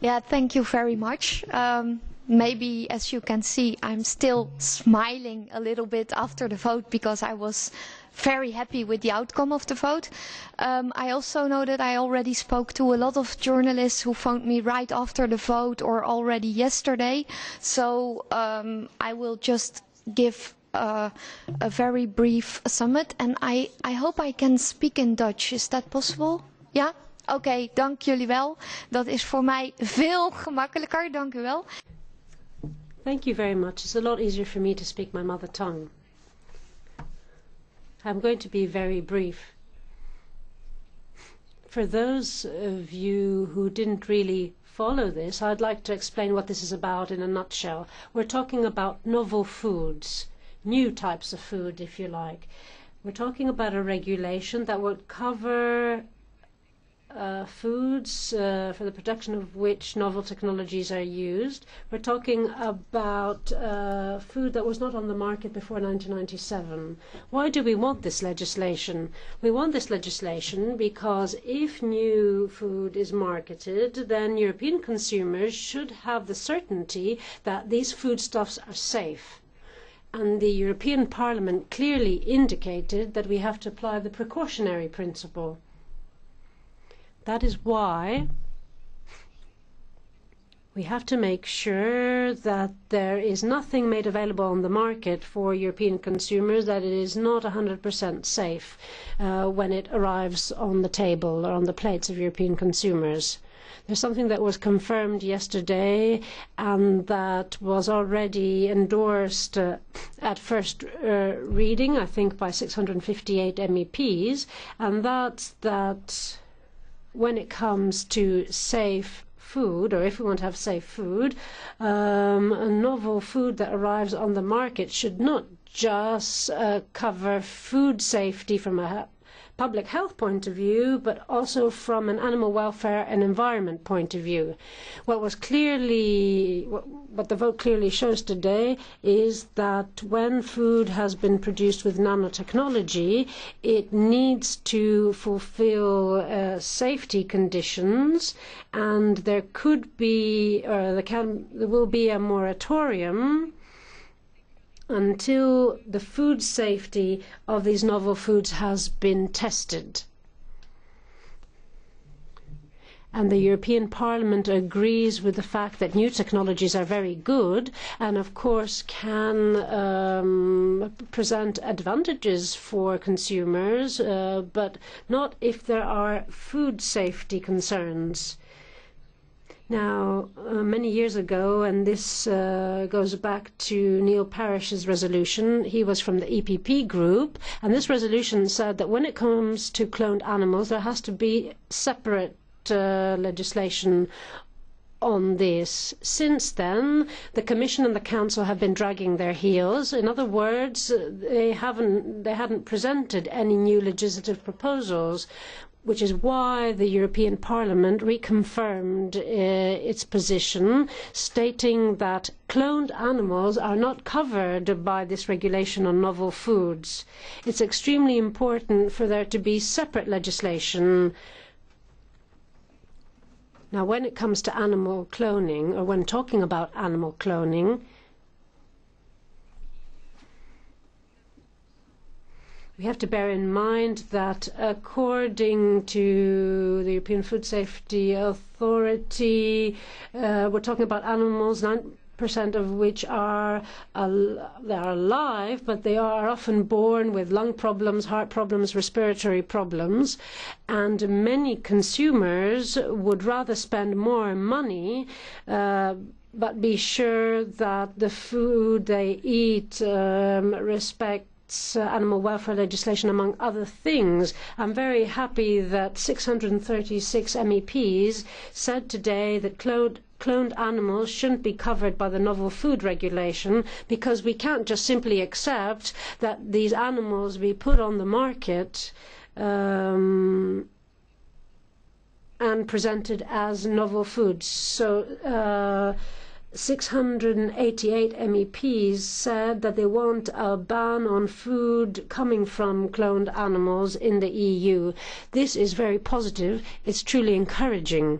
Yeah, thank you very much. Maybe, as you can see, I'm still smiling a little bit after the vote because I was very happy with the outcome of the vote. I also know that I already spoke to a lot of journalists who phoned me right after the vote or already yesterday. So I will just give a very brief summit, and I hope I can speak in Dutch. Is that possible? Ja? Oké, dank jullie wel. Dat is voor mij veel gemakkelijker. Dank u wel. Thank you very much. It's a lot easier for me to speak my mother tongue. I'm going to be very brief. For those of you who didn't really follow this, I'd like to explain what this is about in a nutshell. We're talking about novel foods, new types of food, if you like. We're talking about a regulation that would cover foods for the production of which novel technologies are used. We're talking about food that was not on the market before 1997. Why do we want this legislation? We want this legislation because if new food is marketed, then European consumers should have the certainty that these foodstuffs are safe. And the European Parliament clearly indicated that we have to apply the precautionary principle. That is why we have to make sure that there is nothing made available on the market for European consumers that it is not 100% safe when it arrives on the table or on the plates of European consumers. There's something that was confirmed yesterday and that was already endorsed at first reading, I think by 658 MEPs, and that's that when it comes to safe food, or if we want to have safe food, a novel food that arrives on the market should not just cover food safety from a public health point of view, but also from an animal welfare and environment point of view. What the vote clearly shows today is that when food has been produced with nanotechnology, it needs to fulfill safety conditions, and there will be a moratorium until the food safety of these novel foods has been tested. And the European Parliament agrees with the fact that new technologies are very good and of course can present advantages for consumers, but not if there are food safety concerns. Now, many years ago, and this goes back to Neil Parish's resolution, he was from the EPP group, and this resolution said that when it comes to cloned animals, there has to be separate legislation on this. Since then, the Commission and the Council have been dragging their heels. In other words, they hadn't presented any new legislative proposals, which is why the European Parliament reconfirmed its position, stating that cloned animals are not covered by this regulation on novel foods. It's extremely important for there to be separate legislation. Now, when it comes to animal cloning, or when talking about animal cloning, we have to bear in mind that according to the European Food Safety Authority, we're talking about animals, 9% of which are alive, but they are often born with lung problems, heart problems, respiratory problems, and many consumers would rather spend more money but be sure that the food they eat respects animal welfare legislation, among other things. I'm very happy that 636 MEPs said today that cloned animals shouldn't be covered by the novel food regulation, because we can't just simply accept that these animals be put on the market and presented as novel foods. So 688 MEPs said that they want a ban on food coming from cloned animals in the EU. This is very positive. It's truly encouraging.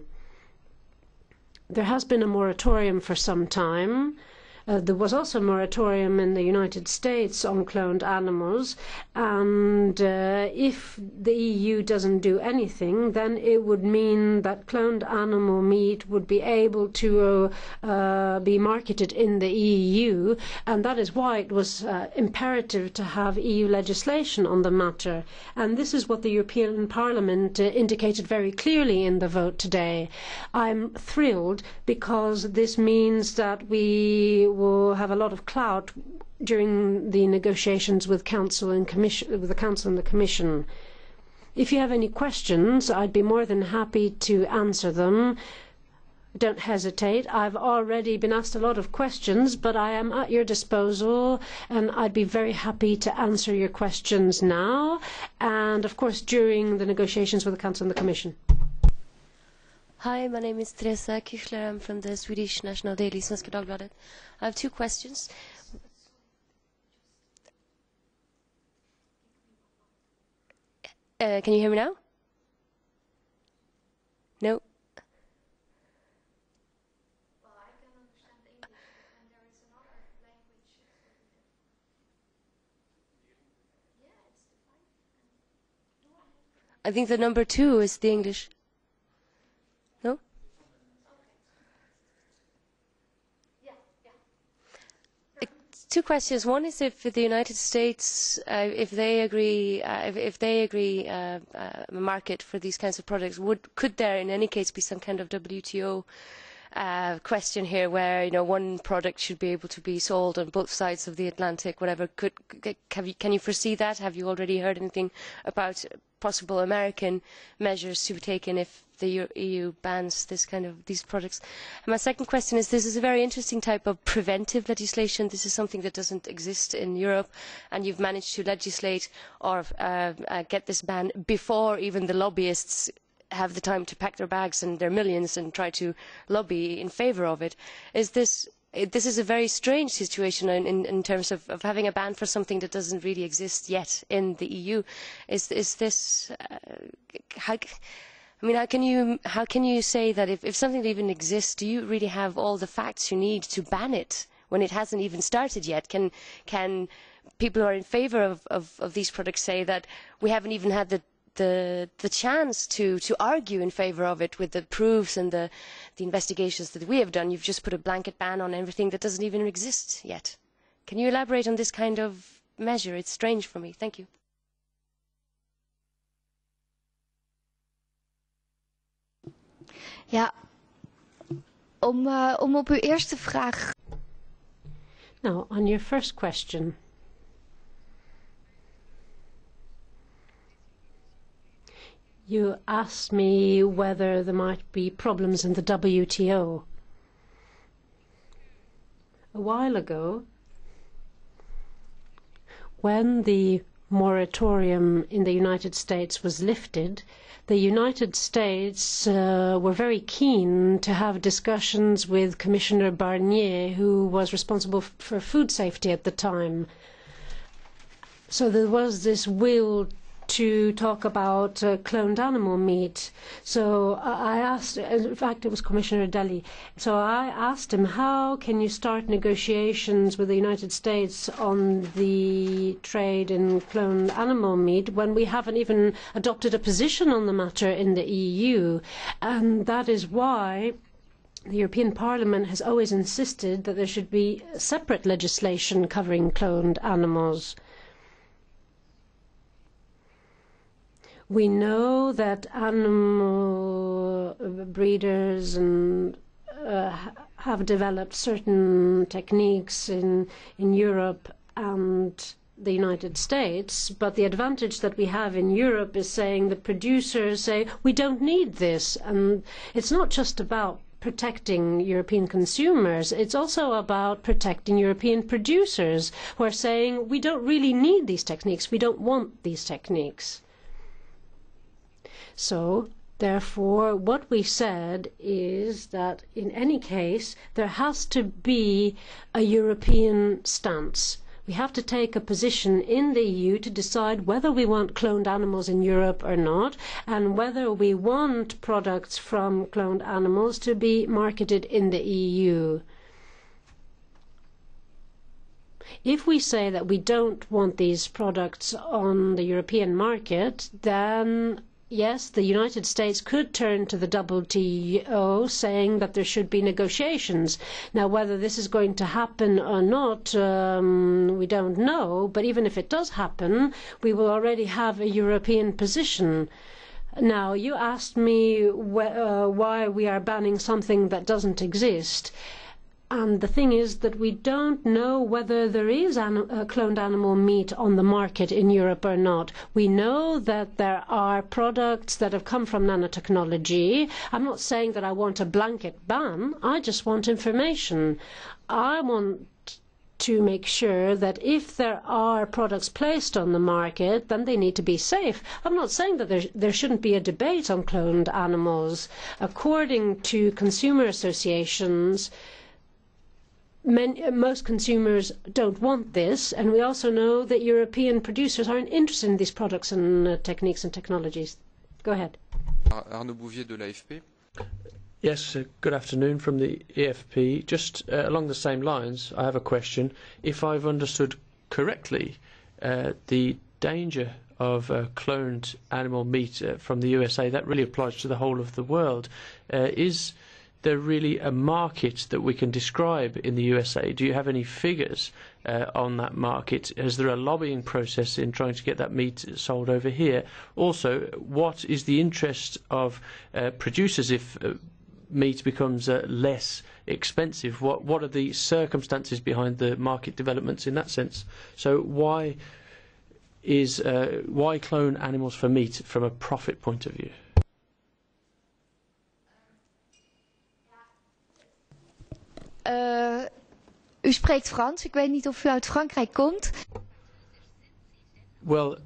there has been a moratorium for some time. There was also a moratorium in the United States on cloned animals, and if the EU doesn't do anything, then it would mean that cloned animal meat would be able to be marketed in the EU, and that is why it was imperative to have EU legislation on the matter. And this is what the European Parliament indicated very clearly in the vote today. I'm thrilled because this means that we will have a lot of clout during the negotiations with Council and Commission, with the Council and the Commission. If you have any questions, I'd be more than happy to answer them. Don't hesitate. I've already been asked a lot of questions, but I am at your disposal, and I'd be very happy to answer your questions now, and of course during the negotiations with the Council and the Commission. Hi, my name is Teresa Küchler. I'm from the Swedish National Daily, Svenska Dagbladet. I have two questions. Can you hear me now? No? Well, I can understand English, and there is another language. Yeah, it's the fine. I think the number 2 is the English. No? Two questions. One is if the United States, if they agree, a market for these kinds of products, could there in any case be some kind of WTO question here, where one product should be able to be sold on both sides of the Atlantic, whatever? Can you foresee that? Have you already heard anything about possible American measures to be taken if the EU bans these products? And my second question is, this is a very interesting type of preventive legislation. This is something that doesn't exist in Europe, and you've managed to legislate or get this ban before even the lobbyists have the time to pack their bags and their millions and try to lobby in favour of it. This is a very strange situation in terms of having a ban for something that doesn't really exist yet in the EU. Is this how can you say that if something even exists, do you really have all the facts you need to ban it when it hasn't even started yet? Can people who are in favour of these products say that we haven't even had the chance to argue in favour of it with the proofs and the investigations that we have done? You've just put a blanket ban on everything that doesn't even exist yet. Can you elaborate on this kind of measure? It's strange for me. Thank you. Ja, om op uw eerste vraag. Now, on your first question. You asked me whether there might be problems in the WTO. A while ago, when the moratorium in the United States was lifted, the United States were very keen to have discussions with Commissioner Barnier, who was responsible for food safety at the time. So there was this will to talk about cloned animal meat. So I asked, in fact it was Commissioner Dalli, so I asked him, how can you start negotiations with the United States on the trade in cloned animal meat when we haven't even adopted a position on the matter in the EU? And that is why the European Parliament has always insisted that there should be separate legislation covering cloned animals. We know that animal breeders have developed certain techniques in Europe and the United States, but the advantage that we have in Europe is saying that producers say, we don't need this. And it's not just about protecting European consumers, it's also about protecting European producers who are saying, we don't really need these techniques, we don't want these techniques. So, therefore, what we said is that in any case, there has to be a European stance. We have to take a position in the EU to decide whether we want cloned animals in Europe or not, and whether we want products from cloned animals to be marketed in the EU. If we say that we don't want these products on the European market, then yes, the United States could turn to the WTO saying that there should be negotiations. Now, whether this is going to happen or not, we don't know, but even if it does happen, we will already have a European position. Now, you asked me why we are banning something that doesn't exist. And the thing is that we don't know whether there is cloned animal meat on the market in Europe or not. We know that there are products that have come from nanotechnology. I'm not saying that I want a blanket ban. I just want information. I want to make sure that if there are products placed on the market, then they need to be safe. I'm not saying that there shouldn't be a debate on cloned animals. According to consumer associations, most consumers don't want this, and we also know that European producers aren't interested in these products and techniques and technologies. Go ahead. Arnaud Bouvier de l'AFP. Yes, good afternoon from the EFP. Just along the same lines, I have a question. If I've understood correctly, the danger of cloned animal meat from the USA, that really applies to the whole of the world. Is there really a market that we can describe in the USA? Do you have any figures on that market? Is there a lobbying process in trying to get that meat sold over here? Also, what is the interest of producers if meat becomes less expensive? What are the circumstances behind the market developments in that sense? So why clone animals for meat from a profit point of view? U spreekt Frans. Ik weet niet of u uit Frankrijk komt. Well,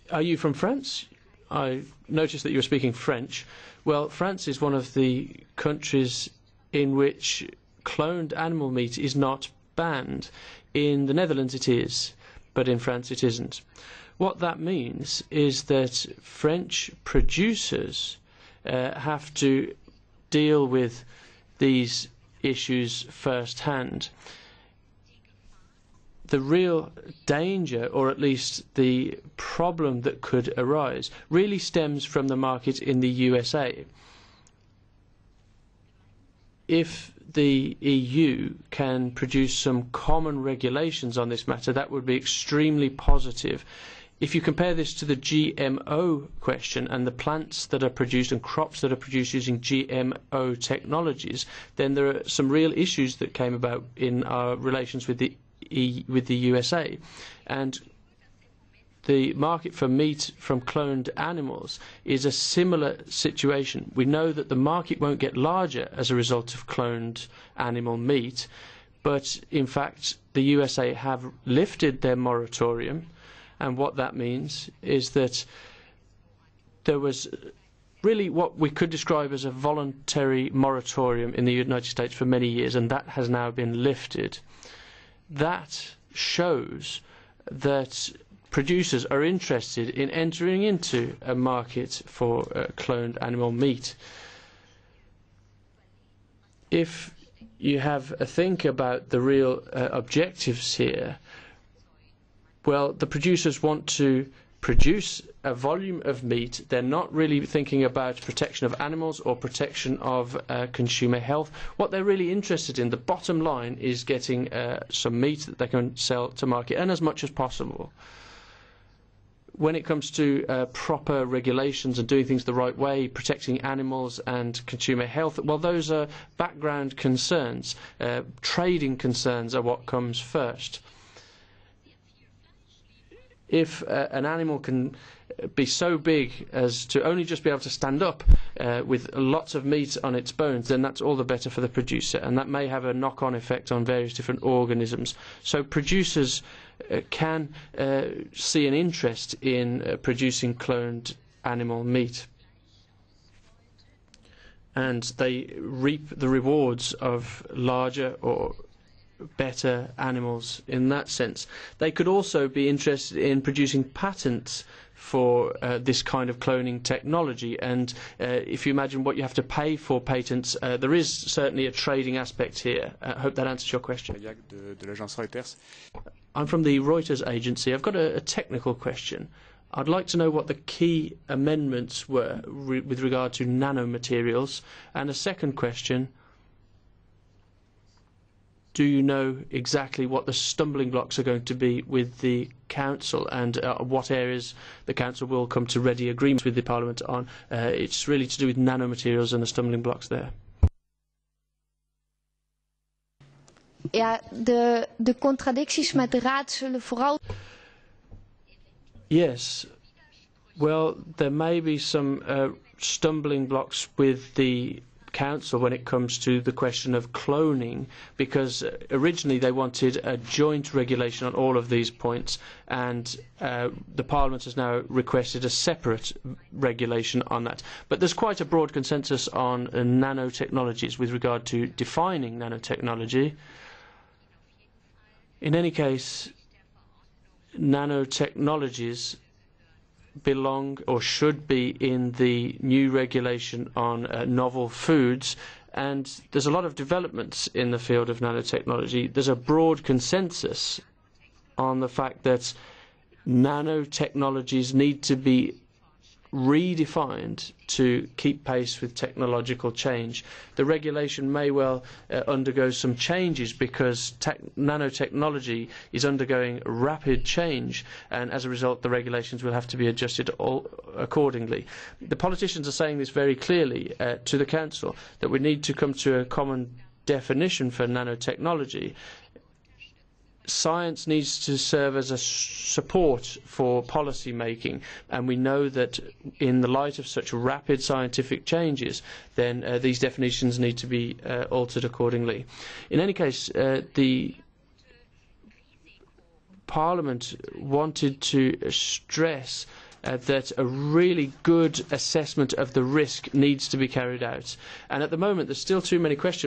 are you from France? I noticed that you were speaking French. Well, France is one of the countries in which cloned animal meat is not banned. In the Netherlands it is, but in France it isn't. What that means is that French producers have to deal with these issues firsthand. The real danger, or at least the problem that could arise, really stems from the market in the USA. If the EU can produce some common regulations on this matter, that would be extremely positive. If you compare this to the GMO question and the plants that are produced and crops that are produced using GMO technologies, then there are some real issues that came about in our relations with the USA. And the market for meat from cloned animals is a similar situation. We know that the market won't get larger as a result of cloned animal meat, but in fact the USA have lifted their moratorium. And what that means is that there was really what we could describe as a voluntary moratorium in the United States for many years, and that has now been lifted. That shows that producers are interested in entering into a market for cloned animal meat. If you have a think about the real objectives here, well, the producers want to produce a volume of meat. They're not really thinking about protection of animals or protection of consumer health. What they're really interested in, the bottom line, is getting some meat that they can sell to market, and as much as possible. When it comes to proper regulations and doing things the right way, protecting animals and consumer health, well, those are background concerns. Trading concerns are what comes first. If an animal can be so big as to only just be able to stand up with lots of meat on its bones, then that's all the better for the producer, and that may have a knock-on effect on various different organisms. So producers can see an interest in producing cloned animal meat, and they reap the rewards of larger or better animals in that sense. They could also be interested in producing patents for this kind of cloning technology, and if you imagine what you have to pay for patents, there is certainly a trading aspect here. I hope that answers your question. I'm from the Reuters agency. I've got a technical question. I'd like to know what the key amendments were with regard to nanomaterials, and a second question: do you know exactly what the stumbling blocks are going to be with the Council, and what areas the Council will come to ready agreements with the Parliament on? It's really to do with nanomaterials and the stumbling blocks there. Ja, de contradicties met de Raad zullen vooral... Yes. Well, there may be some stumbling blocks with the Council when it comes to the question of cloning, because originally they wanted a joint regulation on all of these points, and the Parliament has now requested a separate regulation on that. But there's quite a broad consensus on nanotechnologies with regard to defining nanotechnology. In any case, nanotechnologies belong or should be in the new regulation on novel foods, and there's a lot of developments in the field of nanotechnology. There's a broad consensus on the fact that nanotechnologies need to be redefined to keep pace with technological change. The regulation may well undergo some changes because nanotechnology is undergoing rapid change, and as a result the regulations will have to be adjusted accordingly. The politicians are saying this very clearly to the Council, that we need to come to a common definition for nanotechnology. Science needs to serve as a support for policy making, and we know that in the light of such rapid scientific changes, then these definitions need to be altered accordingly. In any case, the Parliament wanted to stress that a really good assessment of the risk needs to be carried out, and at the moment there's still too many question